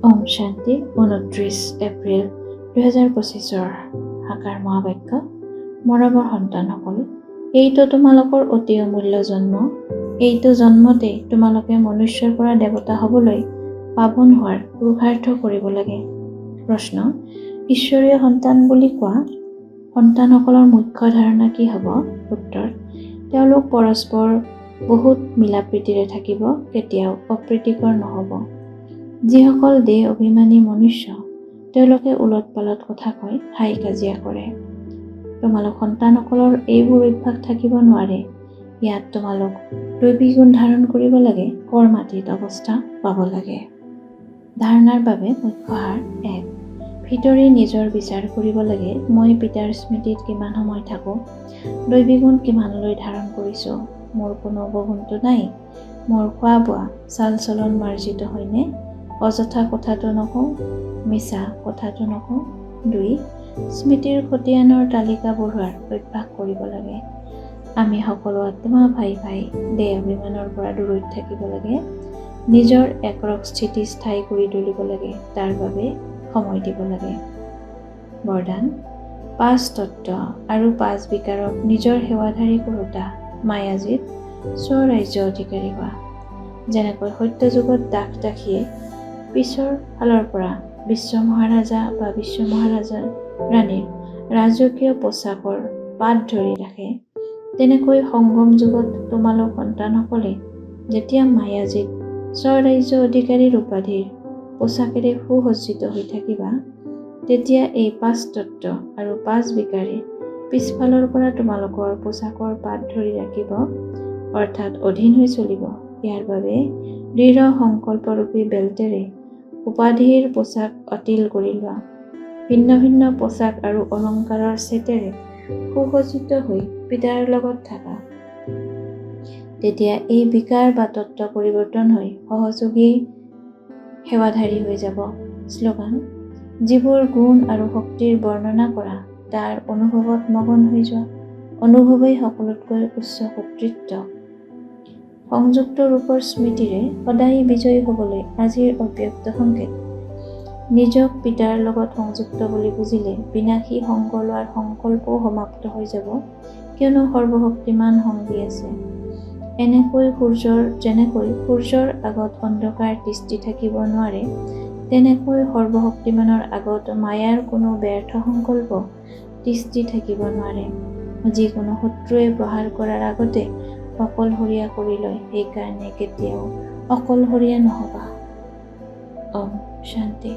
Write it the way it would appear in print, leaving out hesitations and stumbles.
ওম শান্তি 29 এপ্ৰিল 2025 সাকাৰ মহাবাক্য মৰমৰ সন্তানসকল, এইটো তোমালোকৰ অতি অমূল্য জন্ম। এইটো জন্মতেই তোমালোকে মনুষ্যৰ পৰা দেৱতা হ'বলৈ পাৱন হোৱাৰ পুৰুষাৰ্থ কৰিব লাগে। প্ৰশ্ন: ঈশ্বৰীয় সন্তান বুলি কোৱা সন্তানসকলৰ মুখ্য ধাৰণা কি হ'ব? উত্তৰ: তেওঁলোক পৰস্পৰ বহুত মিলাপ্ৰীতিৰে থাকিব, কেতিয়াও অপ্ৰীতিকৰ নহ'ব। যিসকল দেহ অভিমানী মনুষ্য, তেওঁলোকে উলট পালট কথা কয়, হাই কাজিয়া কৰে। তোমালোক সন্তানসকলৰ এইবোৰ অভ্যাস থাকিব নোৱাৰে। ইয়াত তোমালোক দৈৱী গুণ ধাৰণ কৰিব লাগে, কৰ্মাতীত অৱস্থা পাব লাগে। ধাৰণাৰ বাবে মুখ্য সাৰ: 1. ভিতৰি নিজৰ বিচাৰ কৰিব লাগে, মই পিতাৰ স্মৃতিত কিমান সময় থাকোঁ, দৈৱী গুণ কিমানলৈ ধাৰণ কৰিছোঁ, মোৰ কোনো অৱগুণটো নাই, মোৰ খোৱা বোৱা চাল চলন মাৰ্জিত হয়নে, অযথা কথাটো নকওঁ, মিছা কথাটো নকওঁ। 2. স্মৃতিৰ খতিয়ানৰ তালিকা বঢ়োৱাৰ অভ্যাস কৰিব লাগে। আমি সকলো আত্মা ভাই ভাই দেহ অভিমানৰ পৰা দূৰৈত থাকিব লাগে। নিজৰ একৰক স্থিতি স্থায়ী কৰি তুলিব লাগে, তাৰ বাবে সময় দিব লাগে। বৰদান: 5 তত্ত্ব আৰু 5 বিকাৰক নিজৰ সেৱাধাৰী কৰোঁতা, মায়াজীত স্বৰাজ্য অধিকাৰী হোৱা। যেনেকৈ সত্য যুগত দাস দাসীয়ে পিছৰ ফালৰ পৰা বিশ্ব মহাৰাজা বা বিশ্ব মহাৰাজা ৰাণীৰ ৰাজকীয় পোচাকৰ পাত ধৰি ৰাখে, তেনেকৈ সংগম যুগত তোমালোক সন্তানসকলে যেতিয়া মায়াজীত স্বৰাজ্য অধিকাৰীৰ উপাধিৰ পোচাকেৰে সুসজ্জিত হৈ থাকিবা, তেতিয়া এই 5 তত্ত্ব আৰু 5 বিকাৰে পিছফালৰ পৰা তোমালোকৰ পোচাকৰ পাত ধৰি ৰাখিব, অৰ্থাৎ অধীন হৈ চলিব। ইয়াৰ বাবে দৃঢ় সংকল্পৰূপী বেল্টেৰে উপাধিৰ পোচাক অতিল কৰি লোৱা। ভিন্ন ভিন্ন পোচাক আৰু অলংকাৰৰ ছেটেৰে সুসজ্জিত হৈ পিতাৰ লগত থাকা। তেতিয়া এই বিকাৰ বা তত্ত্ব পৰিৱৰ্তন হৈ সহযোগী সেৱাধাৰী হৈ যাব। শ্লোগান: যিবোৰ গুণ আৰু শক্তিৰ বৰ্ণনা কৰা, তাৰ অনুভৱত মগন হৈ যোৱা। অনুভৱেই সকলোতকৈ উচ্চ কৰ্তৃত্ব। সংযুক্ত ৰূপৰ স্মৃতিৰে সদায় বিজয়ী হ'বলৈ আজিৰ অব্যক্ত সংকেত। নিজক পিতাৰ লগত সংযুক্ত বুলি বুজিলে বিনাশী সংগ লোৱাৰ সংকল্পও সমাপ্ত হৈ যাব, কিয়নো সৰ্বশক্তিমান সংগী আছে। যেনেকৈ সূৰ্যৰ আগত অন্ধকাৰ তিষ্ঠি থাকিব নোৱাৰে, তেনেকৈ সৰ্বশক্তিমানৰ আগত মায়াৰ কোনো ব্যৰ্থ সংকল্প তিষ্ঠি থাকিব নোৱাৰে। যিকোনো শত্ৰুৱে প্ৰহাৰ কৰাৰ আগতে অকলশৰীয়া কৰি লয়, সেইকাৰণে কেতিয়াও অকলশৰীয়া নহবা। ওম শান্তি।